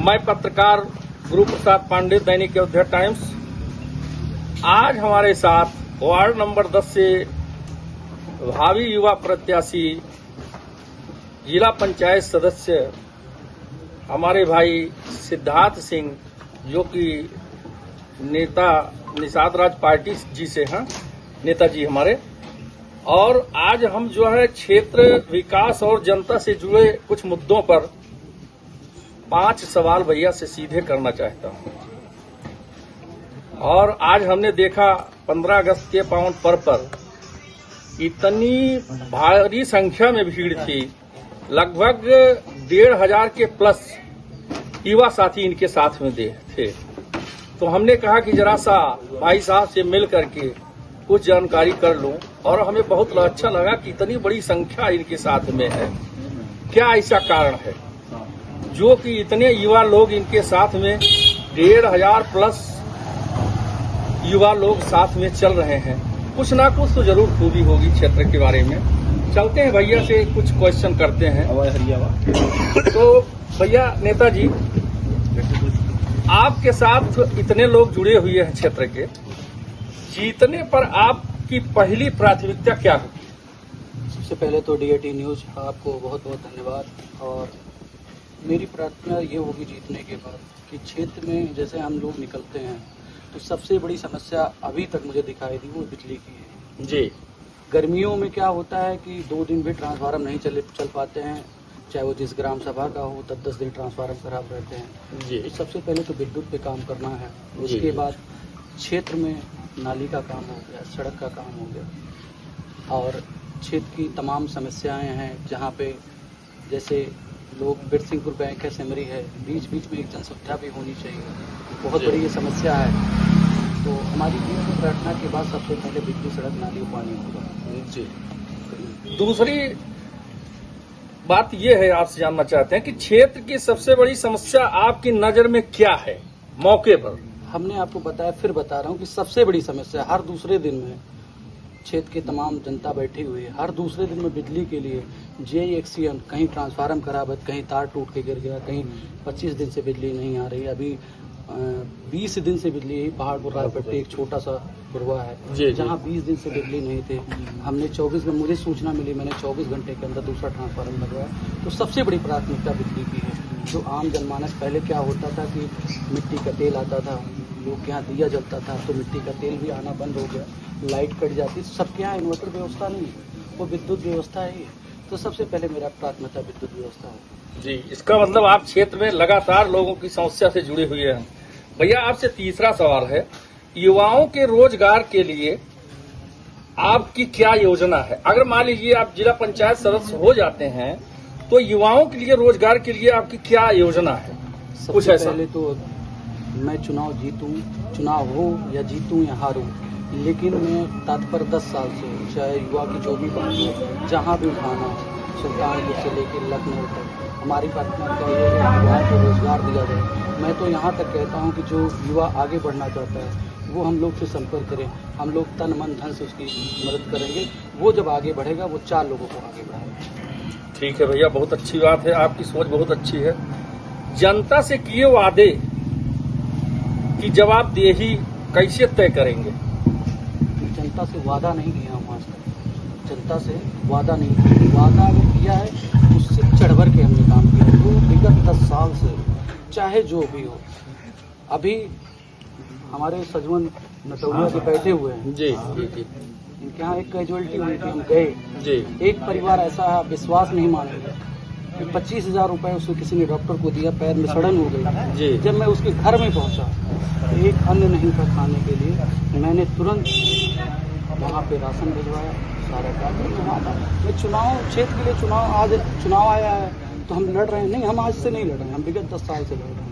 मैं पत्रकार गुरु प्रसाद पांडे, दैनिक अयोध्या टाइम्स। आज हमारे साथ वार्ड नंबर 10 से भावी युवा प्रत्याशी, जिला पंचायत सदस्य हमारे भाई सिद्धार्थ सिंह, जो कि नेता निषाद राज पार्टी जी से हैं, नेताजी हमारे। और आज हम जो है क्षेत्र विकास और जनता से जुड़े कुछ मुद्दों पर 5 सवाल भैया से सीधे करना चाहता हूं। और आज हमने देखा 15 अगस्त के पावन पर्व पर इतनी भारी संख्या में भीड़ थी, लगभग 1,500 के प्लस युवा साथी इनके साथ में थे। तो हमने कहा कि जरा सा भाई साहब से मिल करके कुछ जानकारी कर लूं, और हमें बहुत अच्छा लगा कि इतनी बड़ी संख्या इनके साथ में है। क्या ऐसा कारण है जो कि इतने युवा लोग इनके साथ में 1,500 प्लस युवा लोग साथ में चल रहे हैं? कुछ ना कुछ तो जरूर खूबी होगी क्षेत्र के बारे में। चलते हैं भैया से कुछ क्वेश्चन करते हैं। तो भैया नेताजी, आपके साथ इतने लोग जुड़े हुए हैं क्षेत्र के, जीतने पर आपकी पहली प्राथमिकता क्या होगी? सबसे पहले तो DAT न्यूज आपको बहुत बहुत धन्यवाद। और मेरी प्रार्थना ये होगी जीतने के बाद कि क्षेत्र में जैसे हम लोग निकलते हैं तो सबसे बड़ी समस्या अभी तक मुझे दिखाई दी वो बिजली की है जी। गर्मियों में क्या होता है कि 2 दिन भी ट्रांसफार्मर नहीं चल पाते हैं, चाहे वो जिस ग्राम सभा का हो, 10-10 दिन ट्रांसफार्मर खराब रहते हैं जी। तो सबसे पहले तो विद्युत पे काम करना है। उसके बाद क्षेत्र में नाली का काम हो गया, सड़क का काम हो गया, और क्षेत्र की तमाम समस्याएं हैं जहाँ पे जैसे लोग बिरसिंहपुर बैंक है, सेमरी है, बीच बीच में एक जनसंख्या भी होनी चाहिए। बहुत बड़ी ये समस्या है। तो हमारी दीन की प्रार्थना के बाद सबसे पहले बिजली, सड़क, नाली, पानी होगा जी। दूसरी बात ये है, आपसे जानना चाहते हैं कि क्षेत्र की सबसे बड़ी समस्या आपकी नजर में क्या है मौके पर? हमने आपको बताया, फिर बता रहा हूँ कि सबसे बड़ी समस्या हर दूसरे दिन में क्षेत्र की तमाम जनता बैठी हुई है। हर दूसरे दिन में बिजली के लिए JE एक्सीडेंट, कहीं ट्रांसफार्मर खराब है, कहीं तार टूट के गिर गया, कहीं 25 दिन से बिजली नहीं आ रही। अभी 20 दिन से बिजली, पहाड़पुर रायपट्टी एक छोटा सा गुरवा है जहाँ 20 दिन से बिजली नहीं थे। हमने 24 में, मुझे सूचना मिली, मैंने 24 घंटे के अंदर दूसरा ट्रांसफार्मर लगवाया। तो सबसे बड़ी प्राथमिकता बिजली की है। जो आम जनमानस, पहले क्या होता था कि मिट्टी का तेल आता था, लोग के यहाँ दिया जलता था, तो मिट्टी का तेल भी आना बंद हो गया, लाइट कट जाती। सबके यहाँ इन्वर्टर व्यवस्था नहीं है, वो विद्युत व्यवस्था है। तो सबसे पहले मेरा प्राथमिकता विद्युत व्यवस्था है जी। इसका मतलब आप क्षेत्र में लगातार लोगों की समस्या से जुड़े हुए हैं। भैया आपसे तीसरा सवाल है, युवाओं के रोजगार के लिए आपकी क्या योजना है? अगर मान लीजिए आप जिला पंचायत सदस्य हो जाते हैं तो युवाओं के लिए, रोजगार के लिए आपकी क्या योजना है? कुछ ऐसा? पहले तो मैं चुनाव जीतूं, चुनाव हो या जीतूं या हारूं, लेकिन मैं तत्पर 10 साल से, चाहे युवा की जो भी बात हो, जहाँ भी उठाना हो, सुल्तानपुर से लेकर लखनऊ तक, हमारी प्रार्थना क्या है कि युवाओं को रोजगार दिया जाए। मैं तो यहाँ तक कहता हूँ कि जो युवा आगे बढ़ना चाहता है वो हम लोग से संपर्क करें, हम लोग तन मन धन से उसकी मदद करेंगे। वो जब आगे बढ़ेगा वो 4 लोगों को आगे बढ़ाएगा। ठीक है भैया, बहुत अच्छी बात है, आपकी सोच बहुत अच्छी है। जनता से किए वादे की जवाबदेही कैसे तय करेंगे? जनता से वादा नहीं किया हूँ आज तक, जनता से वादा नहीं किया। वादा अगर किया है उससे चढ़-बढ़ के हमने काम किया। तो विगत 10 साल से चाहे जो भी हो, अभी हमारे सजवन नटौरिया के बैठे हुए हैं जी जी जी। इनके यहाँ एक कैजुअलिटी हुई थी, हम गए जी। एक परिवार ऐसा है, विश्वास नहीं मानेगा कि 25,000 रुपये उसको किसी ने डॉक्टर को दिया, पैर में सड़न हो गई जी। जब मैं उसके घर में पहुंचा, एक अन्न नहीं था खाने के लिए, मैंने तुरंत वहाँ पे राशन भिजवाया, सारा काम वहाँ था। मैं चुनाव क्षेत्र के लिए, आज चुनाव आया है तो हम लड़ रहे हैं? नहीं, हम आज से नहीं लड़ रहे हैं, हम विगत 10 साल से लड़ रहे हैं।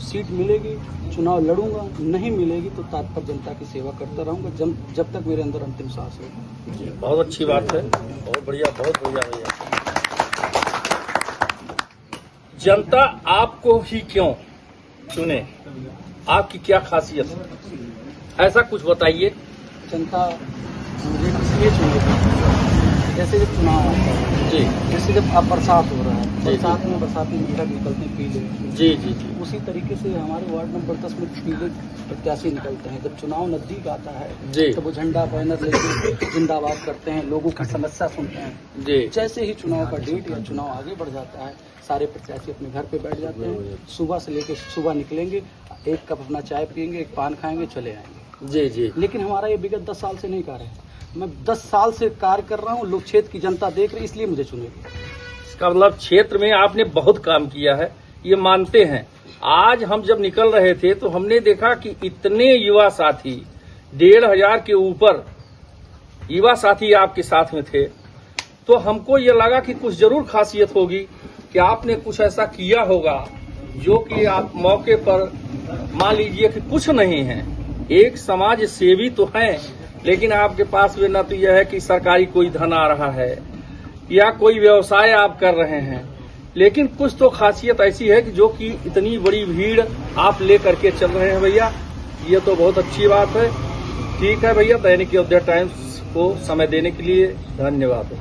सीट मिलेगी चुनाव लड़ूंगा, नहीं मिलेगी तो तात्पर्य जनता की सेवा करता रहूंगा जब तक मेरे अंदर अंतिम सांस है। बहुत अच्छी बात है, बहुत बढ़िया, बहुत बढ़िया भैया। जनता आपको ही क्यों चुने? आपकी क्या खासियत है? ऐसा कुछ बताइए। जनता मुझे इसलिए चुनेगी जैसे जब चुनाव आता है, जी जैसे जब अब बरसात हो रहा है, जी। बरसात में बरसाती मेढक निकलते हैं पीले, जी जी जी उसी तरीके से हमारे वार्ड नंबर 10 में पीले प्रत्याशी निकलते हैं। जब चुनाव नजदीक आता है जी तो वो झंडा बैनर लेके जिंदाबाद करते हैं, लोगों की समस्या सुनते हैं। जी जैसे ही चुनाव का डेट या चुनाव आगे बढ़ जाता है, सारे प्रत्याशी अपने घर पे बैठ जाते हैं। सुबह से लेके सुबह निकलेंगे, एक कप अपना चाय पियेंगे, एक पान खाएंगे, चले आएंगे। जी जी लेकिन हमारा ये विगत 10 साल से नहीं कार्य है। मैं 10 साल से कार्य कर रहा हूँ, लोग क्षेत्र की जनता देख रही, इसलिए मुझे चुने। इसका मतलब क्षेत्र में आपने बहुत काम किया है, ये मानते हैं। आज हम जब निकल रहे थे तो हमने देखा कि इतने युवा साथी 1500 के ऊपर युवा साथी आपके साथ में थे, तो हमको ये लगा कि कुछ जरूर खासियत होगी कि आपने कुछ ऐसा किया होगा जो कि आप मौके पर मान लीजिए कि कुछ नहीं है, एक समाज सेवी तो हैं, लेकिन आपके पास में न तो यह है कि सरकारी कोई धन आ रहा है या कोई व्यवसाय आप कर रहे हैं, लेकिन कुछ तो खासियत ऐसी है कि जो कि इतनी बड़ी भीड़ आप लेकर के चल रहे हैं भैया, ये तो बहुत अच्छी बात है। ठीक है भैया, दैनिक अयोध्या टाइम्स को समय देने के लिए धन्यवाद।